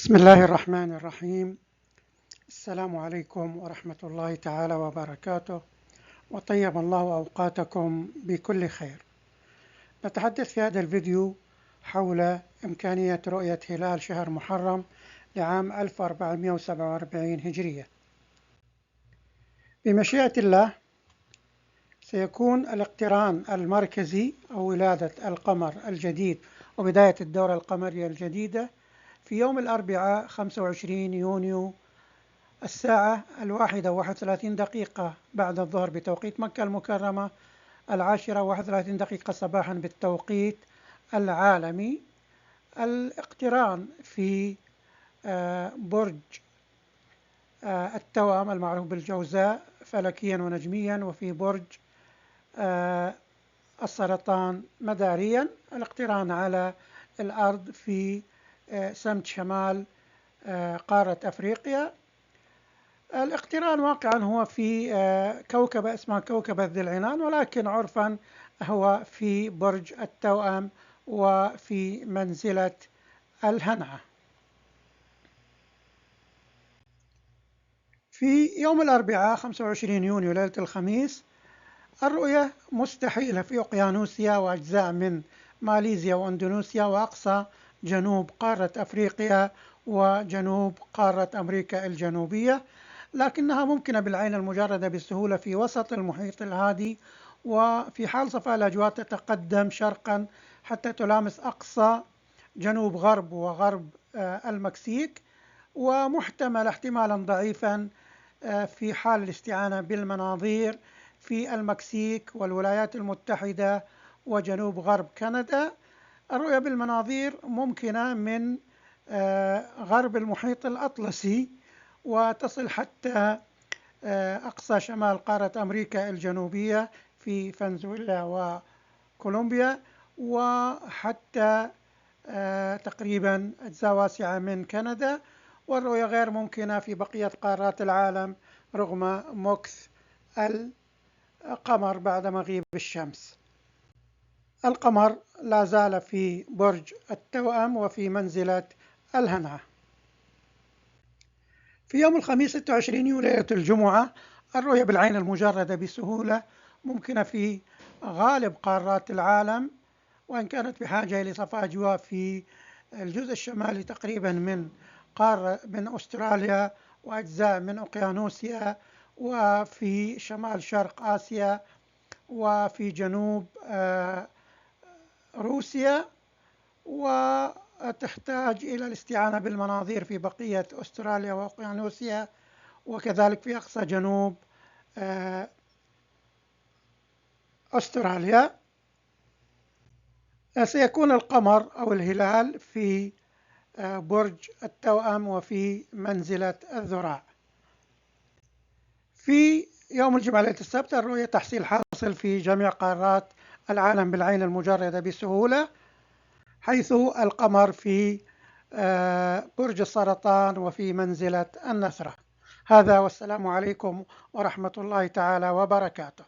بسم الله الرحمن الرحيم. السلام عليكم ورحمة الله تعالى وبركاته، وطيب الله أوقاتكم بكل خير. نتحدث في هذا الفيديو حول إمكانية رؤية هلال شهر محرم لعام 1447 هجرية. بمشيئة الله سيكون الاقتران المركزي أو ولادة القمر الجديد وبداية الدورة القمرية الجديدة في يوم الأربعاء 25 يونيو الساعة 1:31 بعد الظهر بتوقيت مكة المكرمة، 10:31 صباحا بالتوقيت العالمي. الاقتران في برج التوأم المعروف بالجوزاء فلكيا ونجميا، وفي برج السرطان مداريا. الاقتران على الأرض في سمت شمال قارة أفريقيا. الاقتران واقعا هو في كوكبة اسمها كوكبة ذي العنان، ولكن عرفا هو في برج التوأم وفي منزلة الهنعة. في يوم الأربعاء 25 يونيو ليلة الخميس الرؤية مستحيلة في أوقيانوسيا وأجزاء من ماليزيا وأندونيسيا وأقصى جنوب قارة أفريقيا وجنوب قارة أمريكا الجنوبية، لكنها ممكنة بالعين المجردة بسهولة في وسط المحيط الهادي، وفي حال صفاء الأجواء تتقدم شرقا حتى تلامس أقصى جنوب غرب وغرب المكسيك، ومحتمل احتمالا ضعيفا في حال الاستعانة بالمناظير في المكسيك والولايات المتحدة وجنوب غرب كندا. الرؤية بالمناظير ممكنة من غرب المحيط الأطلسي وتصل حتى أقصى شمال قارة أمريكا الجنوبية في فنزويلا وكولومبيا، وحتى تقريبا أجزاء واسعة من كندا. والرؤية غير ممكنة في بقية قارات العالم رغم مكث القمر بعد مغيب الشمس. القمر لا زال في برج التوأم وفي منزلة الهنعة. في يوم الخميس 26 يوليو ليلة الجمعة الرؤية بالعين المجردة بسهولة ممكنة في غالب قارات العالم، وإن كانت بحاجة إلى صفاء أجواء في الجزء الشمالي تقريبا من أستراليا وأجزاء من أوقيانوسيا، وفي شمال شرق آسيا، وفي جنوب روسيا، وتحتاج إلى الاستعانة بالمناظير في بقية أستراليا وأوقيانوسيا، وكذلك في أقصى جنوب أستراليا. سيكون القمر أو الهلال في برج التوأم وفي منزلة الذراع. في يوم الجمعة ليلة السبت الرؤية تحصيل حاصل في جميع قارات العالم بالعين المجردة بسهولة، حيث القمر في برج السرطان وفي منزلة النسرة. هذا والسلام عليكم ورحمة الله تعالى وبركاته.